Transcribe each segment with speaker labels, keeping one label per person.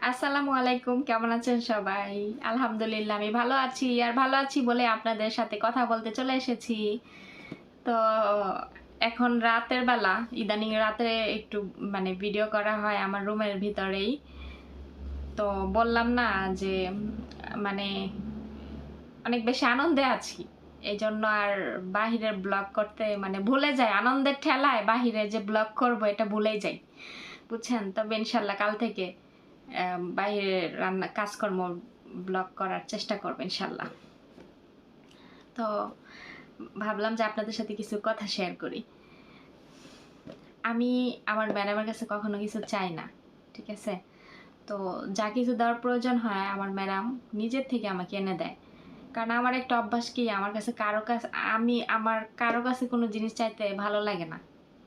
Speaker 1: আসসালামু আলাইকুম। কেমন আছেন সবাই? আলহামদুলিল্লাহ আমি ভালো আছি। আর ভালো আছি বলে আপনাদের সাথে কথা বলতে চলে এসেছি। তো এখন রাতের বেলা, ইদানিং রাতে একটু ভিডিও করা হয় আমার রুমের ভিতরেই। তো বললাম না যে মানে অনেক বেশি আনন্দে আছি। এজন্য আর বাহিরের ব্লগ করতে ভুলে যাই। আনন্দের ঠেলায় বাহিরে যে ব্লগ করব এটা ভুলেই যাই। বুঝছেন? তবে ইনশাআল্লাহ কাল থেকে বাইরের রান্না কাজকর্ম ব্লগ করার চেষ্টা করবো ইনশাল্লাহ। তো ভাবলাম যে আপনাদের সাথে কিছু কথা শেয়ার করি। আমি আমার ম্যাডামের কাছে কখনো কিছু চাই না, ঠিক আছে? তো যা কিছু দেওয়ার প্রয়োজন হয় আমার ম্যাডাম নিজের থেকে আমাকে এনে দেয়। কারণ আমার একটা অভ্যাস কি, আমার কারো কাছে কোনো জিনিস চাইতে ভালো লাগে না,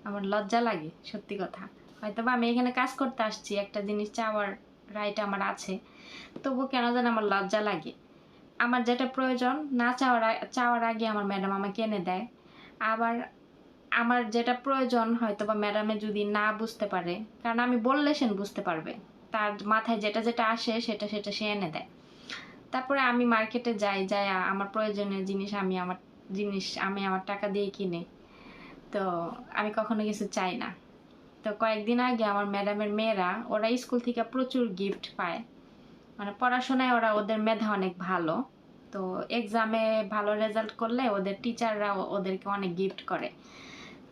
Speaker 1: আমার লজ্জা লাগে। সত্যি কথা, হয়তো বা আমি এখানে কাজ করতে আসছি, একটা জিনিস চাওয়ার রাইট আমার আছে, তবু কেন যেন আমার লজ্জা লাগে। আমার যেটা প্রয়োজন না চাওয়ার আগে আমার ম্যাডাম আমাকে এনে দেয়। আবার আমার যেটা প্রয়োজন হয়তো বা ম্যাডামে যদি না বুঝতে পারে, কারণ আমি বললে সে বুঝতে পারবে, তার মাথায় যেটা যেটা আসে সেটা সেটা সে এনে দেয়। তারপরে আমি মার্কেটে যাই আমার প্রয়োজনীয় জিনিস আমি আমার টাকা দিয়ে কিনে। তো আমি কখনো কিছু চাই না। তো কয়েকদিন আগে আমার ম্যাডামের মেয়েরা, ওরা স্কুল থেকে প্রচুর গিফট পায়, পড়াশোনায় ওদের মেধা অনেক ভালো। তো এক্সামে ভালো রেজাল্ট করলে ওদের টিচাররা ওদেরকে অনেক গিফট করে।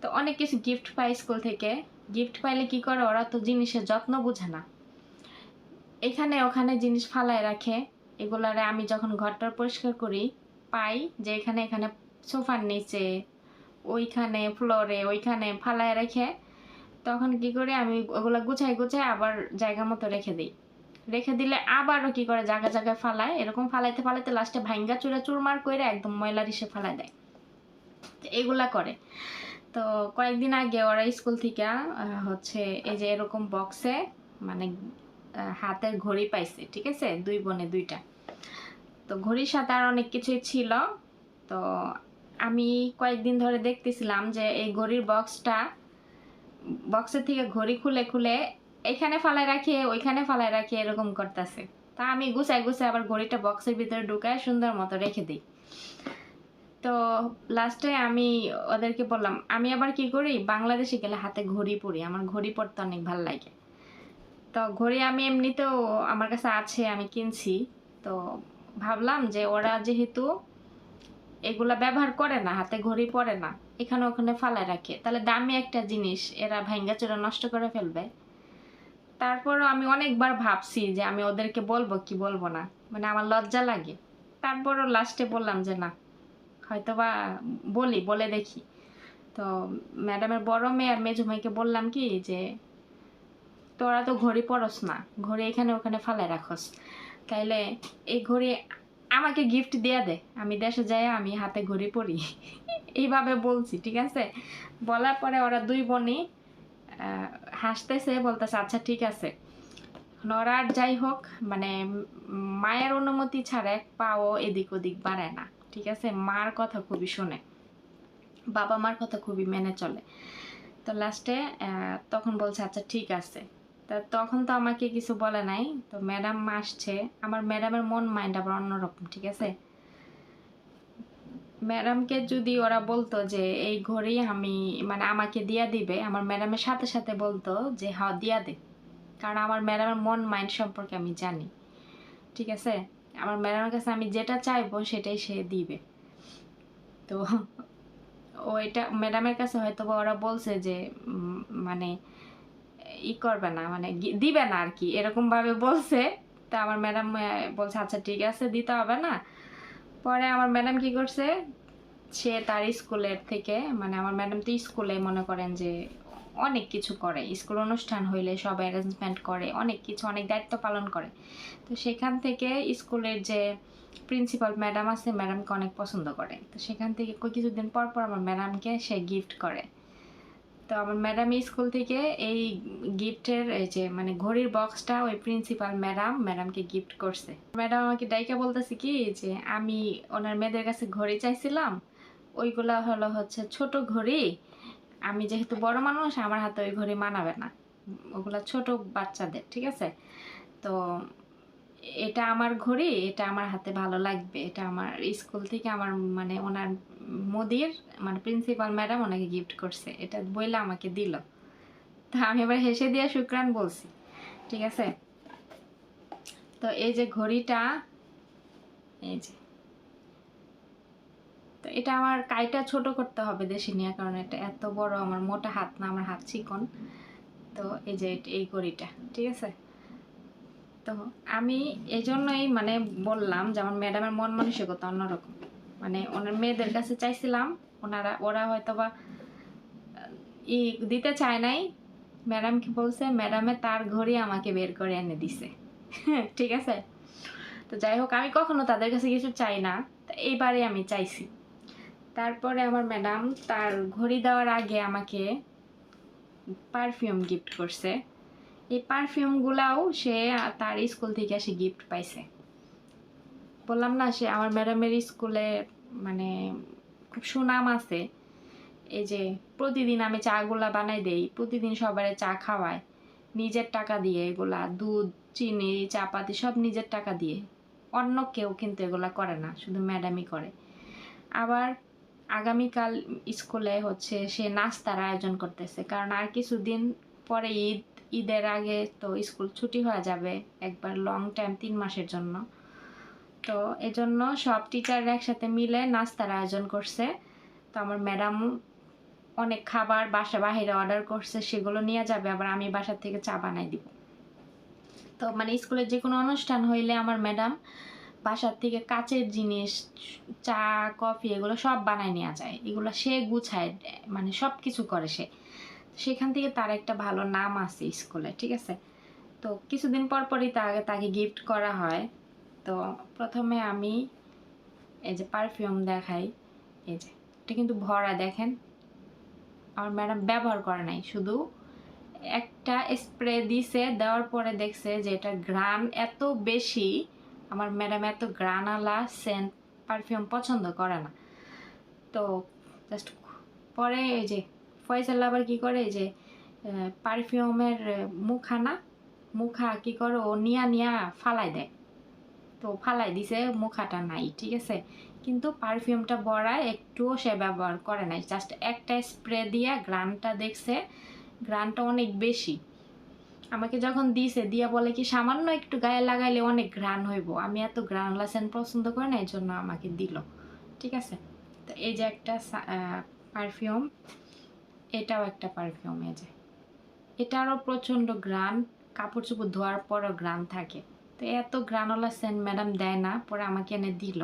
Speaker 1: তো অনেক কিছু গিফট পায় স্কুল থেকে। গিফট পাইলে কি করে, ওরা তো জিনিসের যত্ন বুঝে না, এখানে ওখানে জিনিস ফালায় রাখে। এগুলারে আমি যখন ঘরটা পরিষ্কার করি, পাই যে এখানে এখানে সোফার নিচে, ওইখানে ফ্লোরে, ওইখানে ফালায় রেখে। তখন কি করি, আমি ওগুলা গুছাই গুছাই আবার জায়গা মতো রেখে দিই। রেখে দিলে আবারও কি করে জায়গায় জায়গায় ফালায়, এরকম ফালাইতে ফালাইতে লাস্টে ভাঙ্গা চুরা চুরমার করে একদম ময়লা রিসে ফালাই দেয়। এগুলা করে। তো কয়েকদিন আগে ওরা স্কুল থেকে হচ্ছে এই যে এরকম বক্সে মানে হাতের ঘড়ি পাইছে, ঠিক আছে? দুই বোনে দুইটা। তো ঘড়ির সাথে আর অনেক কিছুই ছিল। তো আমি কয়েকদিন ধরে দেখতেছিলাম যে এই ঘড়ির বক্সের থেকে ঘড়ি খুলে খুলে এখানে ফালাই রাখি, ওইখানে ফালাই রাখি, এরকম করতেছে। তা আমি গুছাই গুছাই আবার ঘড়িটা বক্সের ভিতরে ঢুকায় সুন্দর মতো রেখে দিই। তো লাস্টে আমি ওদেরকে বললাম, আমি আবার কি করি, বাংলাদেশে গেলে হাতে ঘড়ি পরি, আমার ঘড়ি পরতে অনেক ভালো লাগে। তো ঘড়ি আমি এমনিতেও আমার কাছে আছে, আমি কিনছি। তো ভাবলাম যে ওরা যেহেতু এগুলা ব্যবহার করে না, হাতে ঘড়ি পরে না, এখানে ওখানে ফালায় রাখে, তাহলে দামি একটা জিনিস এরা ভাঙ্গা চোরা নষ্ট করে ফেলবে। তারপরও আমি অনেকবার ভাবছি যে আমি ওদেরকে বলবো কি বলবো না, আমার লজ্জা লাগে। তারপরও লাস্টে বললাম যে না, হয়তোবা বলে দেখি। তো ম্যাডামের বড় মেয়ে আর মেজো মেয়েকে বললাম কি যে তোরা তো ঘড়ি পরস না, ঘড়ি এখানে ওখানে ফালায় রাখস, তাইলে এই ঘড়ি আমাকে গিফট দিয়ে দে, আমি দেশে যাই আমি হাতে ঘড়ি পরি। এইভাবে বলছি, ঠিক আছে? বলার পরে ওরা দুই বোনই হাসতেছে, বলতেছে আচ্ছা ঠিক আছে। ওরা আর যাই হোক, মায়ের অনুমতি ছাড়া এক পাও এদিক ওদিক বাড়ায় না, ঠিক আছে? মার কথা খুবই শোনে, বাবা মার কথা খুবই মেনে চলে। তো লাস্টে তখন বলছে আচ্ছা ঠিক আছে। তা তখন তো আমাকে কিছু বলে নাই। তো ম্যাডাম আসছে, আমার ম্যাডামের মন মাইন্ড আবার অন্যরকম, ঠিক আছে? ম্যাডামকে যদি ওরা বলতো যে এই ঘড়ি আমি আমাকে দিয়া দিবে, আমার ম্যাডামের সাথে সাথে বলতো যে হ্যাঁ দিয়া দে, কারণ আমার ম্যাডামের মন মাইন্ড সম্পর্কে আমি জানি, ঠিক আছে? আমার ম্যাডামের কাছে আমি যেটা চাইবো সেটাই সে দিবে। তো ওইটা ম্যাডামের কাছে হয়তো ওরা বলছে যে মানে ই করবে না, দিবে না আর কি, এরকম ভাবে বলছে। তা আমার ম্যাডাম বলছে আচ্ছা ঠিক আছে, দিতে হবে না। পরে আমার ম্যাডাম কি করছে, সে তার স্কুলের থেকে আমার ম্যাডাম তো স্কুলে মনে করেন যে অনেক কিছু করে, স্কুল অনুষ্ঠান হইলে সব অ্যারেঞ্জমেন্ট করে, অনেক কিছু, অনেক দায়িত্ব পালন করে। তো সেখান থেকে স্কুলের যে প্রিন্সিপাল ম্যাডাম আছে, ম্যাডামকে অনেক পছন্দ করে। তো সেখান থেকে কিছুদিন পর পর আমার ম্যাডামকে সে গিফট করে। তো আমার ম্যাডাম স্কুল থেকে এই গিফটের এই যে ঘড়ির বক্সটা ওই প্রিন্সিপাল ম্যাডামকে গিফট করছে। ম্যাডাম আমাকে ডাইকা বলতেছে কি যে আমি ওনার মেয়েদের কাছে ঘড়ি চাইছিলাম, ওইগুলা হচ্ছে ছোট ঘড়ি, আমি যেহেতু বড় মানুষ আমার হাতে ওই ঘড়ি মানাবে না, ওগুলা ছোট বাচ্চাদের, ঠিক আছে? তো এটা আমার ঘড়ি, এটা আমার হাতে ভালো লাগবে, এটা আমার স্কুল থেকে আমার মানে ওনার মোদির মানে প্রিন্সিপাল ম্যাডাম ওনাকে গিফট করছে, এটা বইলে আমাকে দিল। তো আমি এবার হেসে দিয়ে শুক্রান বলছি, ঠিক আছে। তো এই যে ঘড়িটা, এই যে, তো এটা আমার কাইটা ছোট করতে হবে দেশি নিয়ে, কারণ এটা এত বড়, আমার মোটা হাত না, আমার হাত চিকন। তো এই যে এই ঘড়িটা, ঠিক আছে। তো আমি এই জন্যই মানে বললাম যে আমার ম্যাডামের মন মানসিকতা অন্যরকম, মানে ওনার মেয়েদের কাছে চাইছিলাম, ওরা হয়তো বা ই দিতে চায় নাই। ম্যাডাম কি বলছে, ম্যাডামে তার ঘড়ি আমাকে বের করে এনে দিছে। ঠিক আছে। তো যাই হোক, আমি কখনো তাদের কাছে কিছু চাই না, তো এইবারে আমি চাইছি। তারপরে আমার ম্যাডাম তার ঘড়ি দেওয়ার আগে আমাকে পারফিউম গিফট করছে। এই পারফিউমগুলাও সে তার স্কুল থেকে এসে গিফট পাইছে। বললাম না, সে আমার ম্যাডামের স্কুলে মানে খুব সুনাম আছে। এই যে প্রতিদিন আমি চাগুলা বানাই দেই, প্রতিদিন সবারে চা খাওয়ায় নিজের টাকা দিয়ে, এগুলা দুধ চিনি চাপাতি সব নিজের টাকা দিয়ে। অন্য কেউ কিন্তু এগুলা করে না, শুধু ম্যাডামই করে। আবার আগামীকাল স্কুলে হচ্ছে সে নাস্তার আয়োজন করতেছে, কারণ আর কিছুদিন পরে ঈদের আগে তো স্কুল ছুটি হয়ে যাবে একবার লং টাইম, 3 মাসের জন্য। তো এজন্য সব টিচাররা একসাথে মিলে নাস্তার আয়োজন করছে। তো আমার ম্যাডাম অনেক খাবার বাহিরে অর্ডার করছে, সেগুলো নিয়ে যাবে, আবার আমি বাসার থেকে চা বানাই দিব। তো মানে স্কুলের যে কোনো অনুষ্ঠান হইলে আমার ম্যাডাম বাসার থেকে কাচের জিনিস, চা কফি এগুলো সব বানায় নেওয়া যায়, এগুলো সে গুছায়, মানে সব কিছু করে সে। সেখান থেকে তার একটা ভালো নাম আছে স্কুলে, ঠিক আছে। তো কিছুদিন পর পরই তাকে গিফট করা হয়। তো প্রথমে আমি এই যে পারফিউম দেখাই, এই যে এটা কিন্তু ভরা, দেখেন আমার ম্যাডাম ব্যবহার করে নাই, শুধু একটা স্প্রে দিছে, দেওয়ার পরে দেখছে যে এটা ঘ্রাণ এত বেশি, আমার ম্যাডাম এত ঘ্রাণওয়ালা সেন্ট পারফিউম পছন্দ করে না। তো জাস্ট পরে এই যে ফয়সাল আবার কি করে, এই যে পারফিউমের মুখা কি করে ও নিয়া ফালাই দেয়। তো ফালাই দিছে, মুখাটা নাই, ঠিক আছে। কিন্তু পারফিউমটা বড়ায় একটুও সে ব্যবহার করে নাই, জাস্ট একটা স্প্রে দিয়ে ঘ্রাণটা দেখছে, ঘ্রাণটা অনেক বেশি। আমাকে যখন দিছে দিয়া বলে কি সামান্য একটু গায়ে লাগাইলে অনেক ঘ্রাণ হইব, আমি এত ঘ্রাণওয়ালা সেন্ট পছন্দ করি না, এই জন্য আমাকে দিল, ঠিক আছে। তো এই যে একটা পারফিউম, এটাও একটা পারফিউম, এই যে এটারও প্রচণ্ড ঘ্রাণ, কাপড় চোপড় ধোয়ার পরও ঘ্রাণ থাকে। তো এত ঘ্রাণওয়ালা সেন্ট ম্যাডাম দেয় না, পরে আমাকে এনে দিল,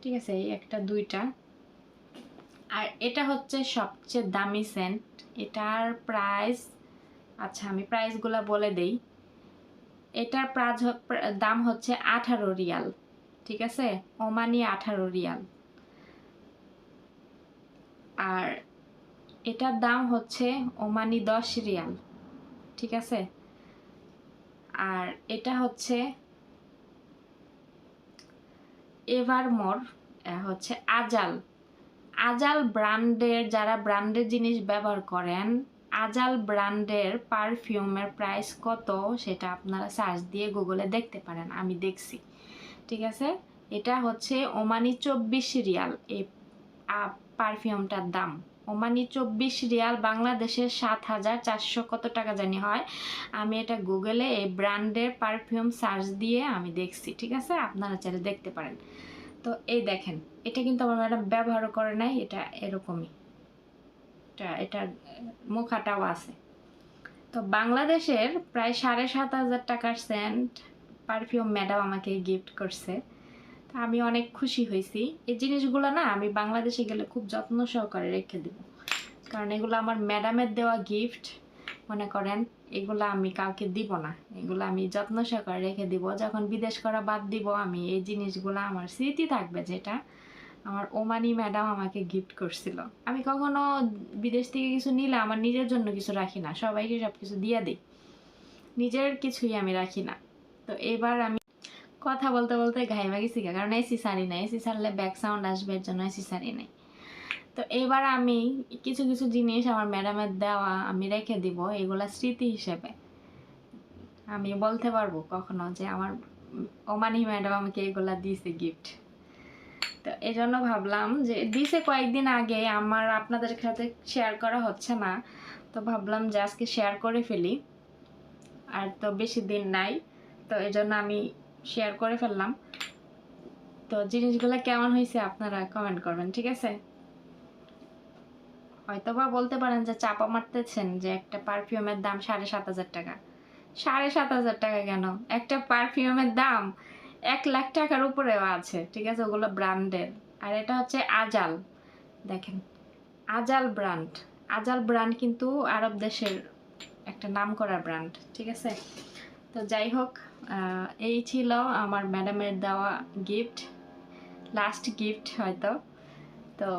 Speaker 1: ঠিক আছে। এই একটা দুইটা। আর এটা হচ্ছে সবচেয়ে দামি সেন্ট, এটার প্রাইস, আচ্ছা আমি প্রাইসগুলো বলে দেই। এটার দাম হচ্ছে 18 রিয়াল, ঠিক আছে, ওমানি 18 রিয়াল। আর এটার দাম হচ্ছে ওমানি 10 রিয়াল, ঠিক আছে। আর এটা হচ্ছে এভারমোর, হচ্ছে আজাল ব্র্যান্ডের, যারা ব্র্যান্ডের জিনিস ব্যবহার করেন, আজাল ব্র্যান্ডের পারফিউমের প্রাইস কত সেটা আপনারা সার্চ দিয়ে গুগলে দেখতে পারেন, আমি দেখছি, ঠিক আছে। এটা হচ্ছে ওমানি 24 রিয়াল এই পারফিউমটার দাম। ওমানি 24 রিয়াল বাংলাদেশের 7,400 কত টাকা জানি হয়। আমি এটা গুগলে এই ব্র্যান্ডের পারফিউম সার্চ দিয়ে আমি দেখছি, ঠিক আছে, আপনারা চাইলে দেখতে পারেন। তো এই দেখেন, এটা কিন্তু আমার ম্যাডাম ব্যবহারও করে নাই, এটা এরকমই, এটার মুখাটাও আছে। তো বাংলাদেশের প্রায় 7,500 টাকার সেন্ট পারফিউম ম্যাডাম আমাকে গিফট করছে। তা আমি অনেক খুশি হয়েছি। এই জিনিসগুলো না আমি বাংলাদেশে গেলে খুব যত্ন সহকারে রেখে দেব, কারণ এগুলো আমার ম্যাডামের দেওয়া গিফট, মনে করেন এগুলো আমি কাউকে দিব না, এগুলো আমি যত্ন সহকারে রেখে দিব। যখন বিদেশ করা বাদ দিব, আমি এই জিনিসগুলো আমার স্মৃতি থাকবে, যেটা আমার ওমানি ম্যাডাম আমাকে গিফট করছিল। আমি কখনো বিদেশ থেকে কিছু নিলে আমার নিজের জন্য কিছু রাখি না, সবাইকে সব কিছু দিয়ে দিই, নিজের কিছুই আমি রাখি না। তো এবার আমি কথা বলতে বলতে ঘাইমা গেছি, কারণ এসি সারি নাই, এসি সারলে ব্যাক সাউন্ড আসবে, এর জন্য এসি সারি নাই। তো এবার আমি কিছু কিছু জিনিস আমার ম্যাডামের দেওয়া আমি রেখে দিব, এগুলা স্মৃতি হিসেবে। আমি বলতে পারবো কখনো যে আমার ওমানি ম্যাডাম আমাকে এগুলা দিয়েছে গিফট। তো এই জন্য ভাবলাম যে দিছে কয়েকদিন আগে, আমার আপনাদের সাথে শেয়ার করা হচ্ছে না, তো ভাবলাম যে আজকে শেয়ার করে ফেলি। আর তো বেশি দিন নাই, তো এই জন্য আমি শেয়ার করে ফেললাম। তো জিনিসগুলো কেমন হয়েছে আপনারা কমেন্ট করবেন, ঠিক আছে? হয়তোবা বলতে পারেন যে চাপা মারতেছেন যে একটা পারফিউমের দাম 7,500 টাকা। 7,500 টাকা কেন? একটা পারফিউমের দাম 1,00,000 টাকার উপরেও আছে, ঠিক আছে? ওগুলো ব্র্যান্ডের। আর এটা হচ্ছে আজাল, দেখেন আজাল ব্র্যান্ড। আজাল ব্র্যান্ড কিন্তু আরব দেশের একটা নামকরা ব্র্যান্ড, ঠিক আছে? তো যাই হোক, এই ছিল আমার ম্যাডামের দেওয়া গিফট, লাস্ট গিফট হয়তো। তো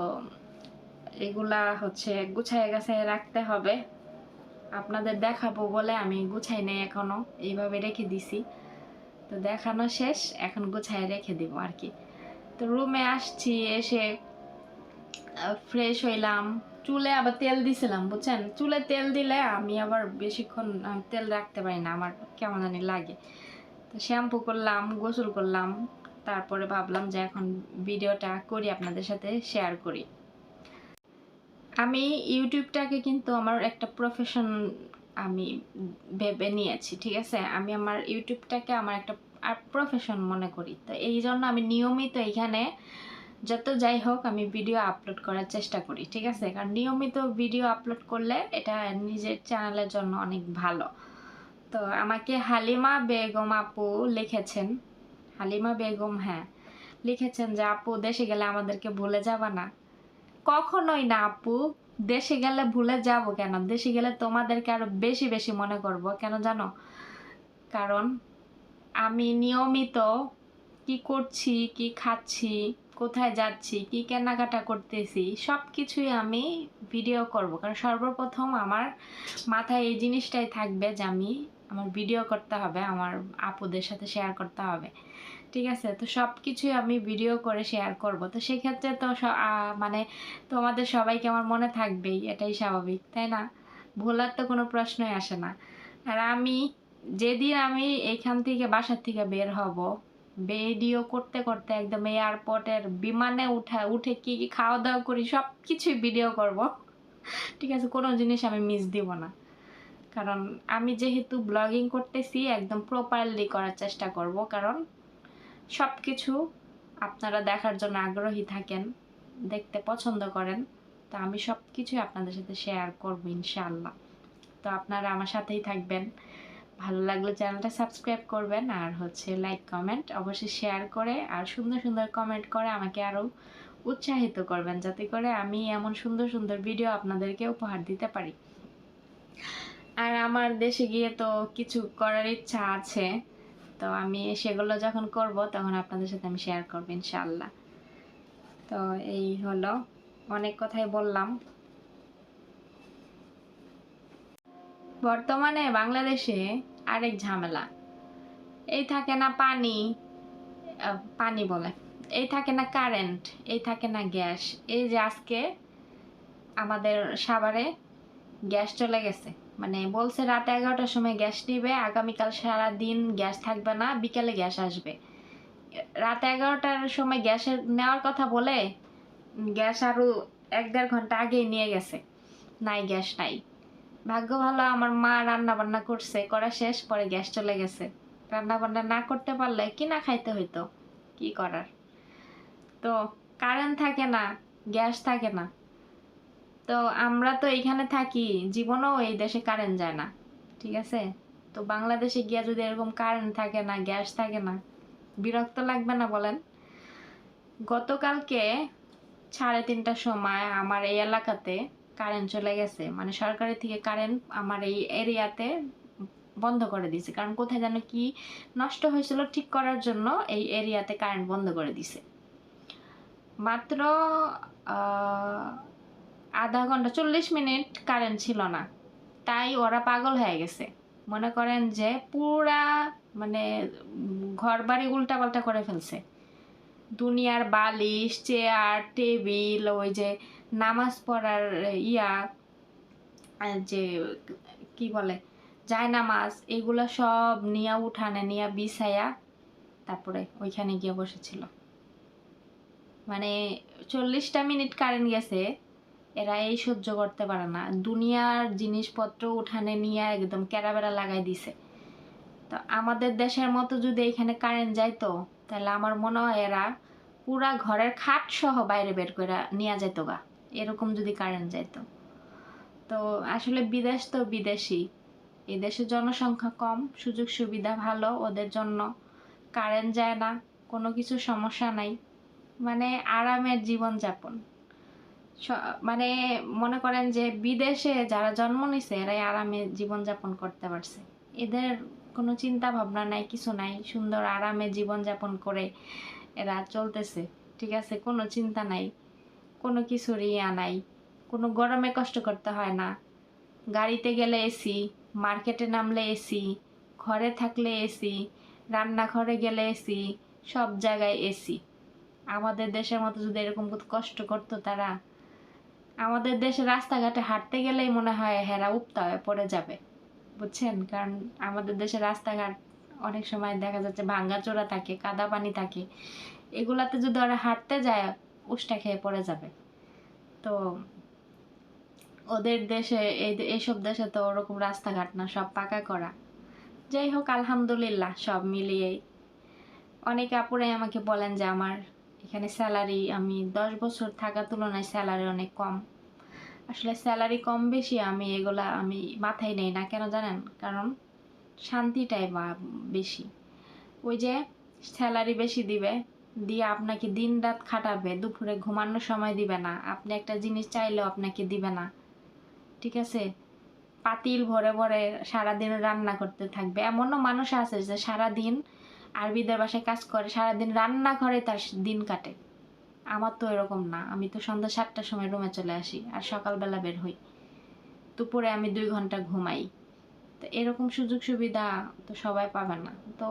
Speaker 1: এগুলা হচ্ছে গুছায় গাছায় রাখতে হবে, আপনাদের দেখাবো বলে আমি গুছাই নেই এখনো, এইভাবে রেখে দিছি। তো দেখানো শেষ, এখন গুছায় রেখে দিব আর কি। তো রুমে আসছি, এসে ফ্রেশ হইলাম, চুলে আবার তেল দিছিলাম, বুঝছেন? চুলে তেল দিলে আমি আবার বেশিক্ষণ তেল রাখতে পারি না, আমার কেমন জানি লাগে। তো শ্যাম্পু করলাম, গোসল করলাম, তারপরে ভাবলাম যে এখন ভিডিওটা করি, আপনাদের সাথে শেয়ার করি। আমি ইউটিউবটাকে কিন্তু আমার একটা প্রফেশন আমি ভেবে নিয়েছি, ঠিক আছে? আমি আমার ইউটিউবটাকে আমার একটা প্রফেশন মনে করি। তো এই জন্য আমি নিয়মিত এখানে যত যাই হোক আমি ভিডিও আপলোড করার চেষ্টা করি, ঠিক আছে? কারণ নিয়মিত ভিডিও আপলোড করলে এটা নিজের চ্যানেলের জন্য অনেক ভালো। তো আমাকে হালিমা বেগম আপু লিখেছেন, হালিমা বেগম, হ্যাঁ, লিখেছেন যে আপু দেশে গেলে আমাদেরকে ভুলে যাবা না। কখনোই না আপু, দেশে গেলে ভুলে যাব কেন? দেশে গেলে তোমাদেরকে আরো বেশি বেশি মনে করব, কেন জানো? কারণ আমি নিয়মিত কি করছি, কি খাচ্ছি, কোথায় যাচ্ছি, কি কেনাকাটা করতেছি, সব কিছুই আমি ভিডিও করব। কারণ সর্বপ্রথম আমার মাথায় এই জিনিসটাই থাকবে যে আমি আমার ভিডিও করতে হবে, আমার আপুদের সাথে শেয়ার করতে হবে, ঠিক আছে? তো সব কিছুই আমি ভিডিও করে শেয়ার করব। তো সেক্ষেত্রে তো মানে তোমাদের সবাইকে আমার মনে থাকবেই, এটাই স্বাভাবিক, তাই না? ভোলার তো কোনো প্রশ্নই আসে না। আর আমি যেদিন আমি এইখান থেকে বাসার থেকে বের হব, ভিডিও করতে করতে একদম এয়ারপোর্টের বিমানে উঠে কি কি খাওয়া দাওয়া করি সব কিছুই ভিডিও করব, ঠিক আছে? কোনো জিনিস আমি মিস দিব না। কারণ আমি যেহেতু ব্লগিং করতেছি, একদম প্রপারলি করার চেষ্টা করব, কারণ সব কিছু আপনারা দেখার জন্য আগ্রহী থাকেন, দেখতে পছন্দ করেন। তো আমি সব কিছুই আপনাদের সাথে শেয়ার করবো ইনশাআল্লাহ। তো আপনারা আমার সাথেই থাকবেন, ভালো লাগলে চ্যানেলটা সাবস্ক্রাইব করবেন, আর হচ্ছে লাইক কমেন্ট অবশ্যই শেয়ার করে, আর সুন্দর সুন্দর কমেন্ট করে আমাকে আরও উৎসাহিত করবেন, যাতে করে আমি এমন সুন্দর সুন্দর ভিডিও আপনাদেরকে উপহার দিতে পারি। আর আমার দেশে গিয়ে তো কিছু করার ইচ্ছা আছে, তো আমি সেগুলো যখন করব তখন আপনাদের সাথে আমি শেয়ার করব ইনশাআল্লাহ। তো এই হলো, অনেক কথাই বললাম। বর্তমানে বাংলাদেশে আরেক ঝামেলা, এই থাকে না পানি, পানি বলে, এই থাকে না কারেন্ট, এই থাকে না গ্যাস। এই যে আজকে আমাদের সাভারে গ্যাস চলে গেছে, মানে বলছে রাত 11টার সময় গ্যাস নিবে, আগামীকাল সারা দিন গ্যাস থাকবে না, বিকেলে গ্যাস আসবে। রাত 11টার সময় গ্যাসের নেওয়ার কথা বলে গ্যাস আরো 1-1.5 ঘন্টা আগেই নিয়ে গেছে, নাই গ্যাস নাই। ভাগ্য ভালো আমার মা রান্না বান্না করছে, করা শেষ, পরে গ্যাস চলে গেছে। রান্না বান্না না করতে পারলে কিনা খাইতে হইতো, কি করার? তো কারেন্ট থাকে না, গ্যাস থাকে না। তো আমরা তো এইখানে থাকি, জীবনেও এই দেশে কারেন্ট যায় না, ঠিক আছে? তো বাংলাদেশে গিয়া যদি এরকম কারেন্ট থাকে না, গ্যাস থাকে না, বিরক্ত লাগবে না বলেন? গতকালকে 3:30টার সময় আমার এই এলাকাতে কারেন্ট চলে গেছে, মানে সরকারের থেকে কারেন্ট আমার এই এরিয়াতে বন্ধ করে দিছে। কারণ কোথায় যেন কি নষ্ট হয়েছিল, ঠিক করার জন্য এই এরিয়াতে কারেন্ট বন্ধ করে দিছে। মাত্র আধা ঘন্টা 40 মিনিট কারেন্ট ছিল না, তাই ওরা পাগল হয়ে গেছে। মনে করেন যে পুরা মানে ঘর বাড়ি উল্টাপাল্টা করে ফেলছে। দুনিয়ার বালিশ, চেয়ার, টেবিল, ওই যে নামাজ পড়ার ইয়া, যে কি বলে, জায়নামাজ এগুলো সব নিয়া উঠানে নিয়া বিছাইয়া তারপরে ওইখানে গিয়ে বসেছিল। মানে 40টা মিনিট কারেন্ট গেছে, এরা এই সহ্য করতে পারে না, দুনিয়ার জিনিসপত্র উঠানে নিয়ে একদম কেরাবেরা লাগাই দিছে। তো আমাদের দেশের মতো যদি এখানে কারেন্ট যাইতো তাহলে আমার মনে হয় এরা পুরা ঘরের খাট সহ বাইরে বের করে নিয়ে যেত গা, এরকম যদি কারেন্ট যাইতো। তো আসলে বিদেশ তো বিদেশি, এই দেশের জনসংখ্যা কম, সুযোগ সুবিধা ভালো ওদের জন্য, কারেন্ট যায় না, কোনো কিছু সমস্যা নাই, মানে আরামের জীবনযাপন। মানে মনে করেন যে বিদেশে যারা জন্ম নিছে এরাই আরামে জীবনযাপন করতে পারছে, এদের কোনো চিন্তা ভাবনা নাই, কিছু নাই, সুন্দর আরামে জীবনযাপন করে এরা চলতেছে, ঠিক আছে, কোনো চিন্তা নাই, কোনো কিছুর ইয়া নাই, কোনো গরমে কষ্ট করতে হয় না, গাড়িতে গেলে এসি, মার্কেটে নামলে এসি, ঘরে থাকলে এসি, রান্নাঘরে গেলে এসি, সব জায়গায় এসি। আমাদের দেশের মতো যদি এরকম কষ্ট করতো তারা, আমাদের দেশে রাস্তাঘাটে হাঁটতে গেলেই মনে হয় হেরা উপতা হয়ে পড়ে যাবে, বুঝছেন? কারণ আমাদের দেশে রাস্তাঘাট অনেক সময় দেখা যাচ্ছে ভাঙ্গাচোরা থাকে, কাদা পানি থাকে, এগুলাতে যদি ওরা হাঁটতে যায় উষ্টা খেয়ে পড়ে যাবে। তো ওদের দেশে এইসব দেশে তো ওরকম রাস্তাঘাট না, সব পাকা করা। যাই হোক, আলহামদুলিল্লাহ সব মিলিয়েই। অনেকে আপুরাই আমাকে বলেন যে আমার এখানে স্যালারি, আমি 10 বছর থাকার তুলনায় স্যালারি অনেক কম। আসলে স্যালারি কম বেশি আমি এগুলা আমি মাথায় নেই না, কেন জানেন? কারণ শান্তিটাই বেশি। ওই যে স্যালারি বেশি দিবে, দিয়ে আপনাকে দিন রাত খাটাবে, দুপুরে ঘুমানোর সময় দিবে না, আপনি একটা জিনিস চাইলেও আপনাকে দিবে না, ঠিক আছে, পাতিল ভরে ভরে সারাদিন রান্না করতে থাকবে। এমনও মানুষ আছে যে সারাদিন আরবিদের বাসায় কাজ করে, সারাদিন রান্নাঘরে তার দিন কাটে। আমার তো এরকম না, আমি তো সন্ধ্যা 7টার সময় রুমে চলে আসি আর সকালবেলা বের হই, দুপুরে আমি 2 ঘন্টা ঘুমাই। তো এরকম সুযোগ সুবিধা তো সবাই পাবে না। তো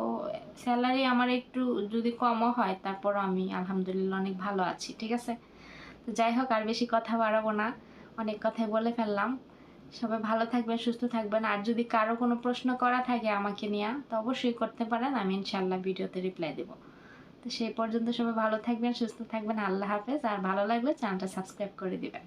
Speaker 1: স্যালারি আমার একটু যদি কমও হয় তারপরও আমি আলহামদুলিল্লাহ অনেক ভালো আছি, ঠিক আছে। তো যাই হোক, আর বেশি কথা বাড়াবো না, অনেক কথাই বলে ফেললাম। সবাই ভালো থাকবেন, সুস্থ থাকবেন। আর যদি কারো কোনো প্রশ্ন করা থাকে আমাকে নিয়ে তো অবশ্যই করতে পারেন, আমি ইনশাল্লাহ ভিডিওতে রিপ্লাই দেবো। তো সেই পর্যন্ত সবাই ভালো থাকবেন, সুস্থ থাকবেন, আল্লাহ হাফেজ। আর ভালো লাগলে চ্যানেলটা সাবস্ক্রাইব করে দিবেন।